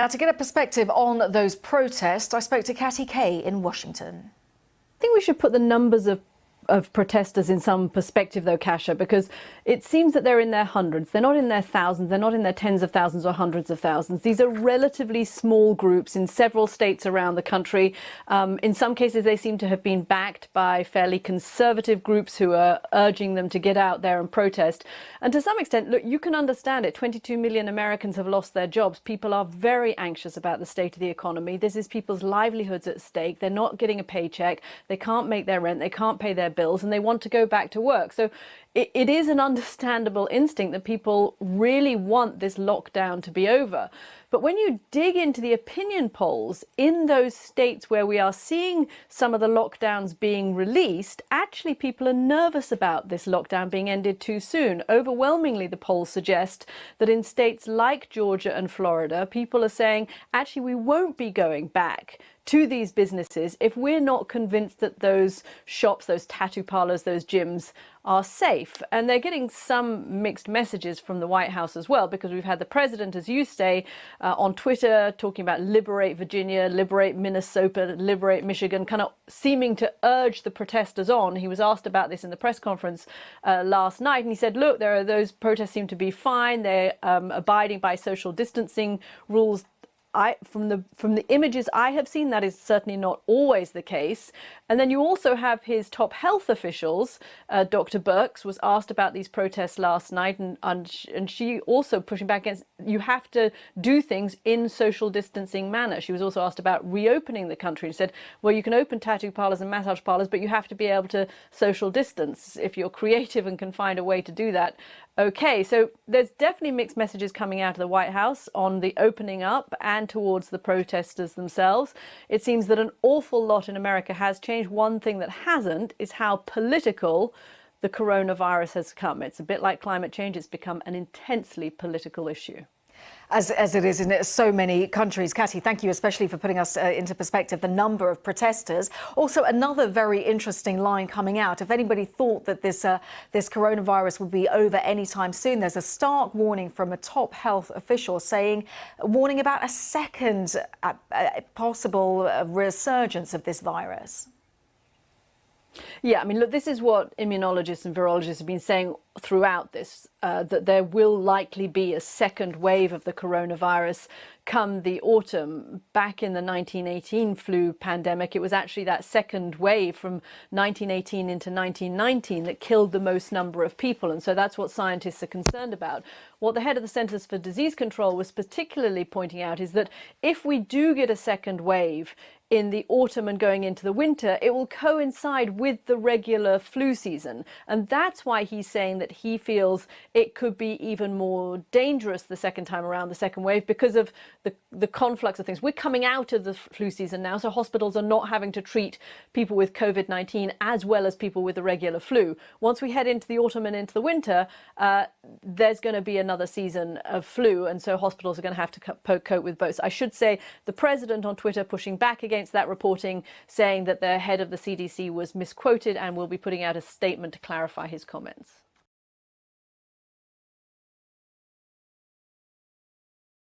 Now, to get a perspective on those protests, I spoke to Katty Kay in Washington. I think we should put the numbers of protesters in some perspective, though, Kasia, because it seems that they're in their hundreds. They're not in their thousands. They're not in their tens of thousands or hundreds of thousands. These are relatively small groups in several states around the country. In some cases, they seem to have been backed by fairly conservative groups who are urging them to get out there and protest. And to some extent, look, you can understand it. 22 million Americans have lost their jobs. People are very anxious about the state of the economy. This is people's livelihoods at stake. They're not getting a paycheck. They can't make their rent. They can't pay their bills, and they want to go back to work. So it is an understandable instinct that people really want this lockdown to be over. But when you dig into the opinion polls in those states where we are seeing some of the lockdowns being released, actually people are nervous about this lockdown being ended too soon. Overwhelmingly, the polls suggest that in states like Georgia and Florida, people are saying, actually, we won't be going back to these businesses if we're not convinced that those shops, those tattoo parlors, those gyms are safe. And they're getting some mixed messages from the White House as well, because we've had the president, as you say, on Twitter talking about liberate Virginia, liberate Minnesota, liberate Michigan, kind of seeming to urge the protesters on. He was asked about this in the press conference last night, and he said, look, those protests seem to be fine. They're abiding by social distancing rules. From the images I have seen, that is certainly not always the case. And then you also have his top health officials. Dr. Birx was asked about these protests last night, and she also pushing back against, you have to do things in social distancing manner. She was also asked about reopening the country and said, well, you can open tattoo parlors and massage parlors, but you have to be able to social distance. If you're creative and can find a way to do that, okay. So there's definitely mixed messages coming out of the White House on the opening up and towards the protesters themselves. It seems that an awful lot in America has changed. One thing that hasn't is how political the coronavirus has come. It's a bit like climate change. It's become an intensely political issue. As it is in so many countries. Katty, thank you especially for putting us into perspective the number of protesters. Also, another very interesting line coming out. If anybody thought that this coronavirus would be over anytime soon, there's a stark warning from a top health official warning about a second possible resurgence of this virus. Yeah, I mean, look, this is what immunologists and virologists have been saying throughout this, that there will likely be a second wave of the coronavirus come the autumn. Back in the 1918 flu pandemic, it was actually that second wave from 1918 into 1919 that killed the most number of people. And so that's what scientists are concerned about. What the head of the Centers for Disease Control was particularly pointing out is that if we do get a second wave in the autumn and going into the winter, it will coincide with the regular flu season. And that's why he's saying that he feels it could be even more dangerous the second time around, the second wave, because of the conflux of things. We're coming out of the flu season now, so hospitals are not having to treat people with COVID-19 as well as people with the regular flu. Once we head into the autumn and into the winter, there's going to be another season of flu, and so hospitals are going to have to cope with both. I should say the president on Twitter pushing back against that reporting, saying that the head of the CDC was misquoted and will be putting out a statement to clarify his comments.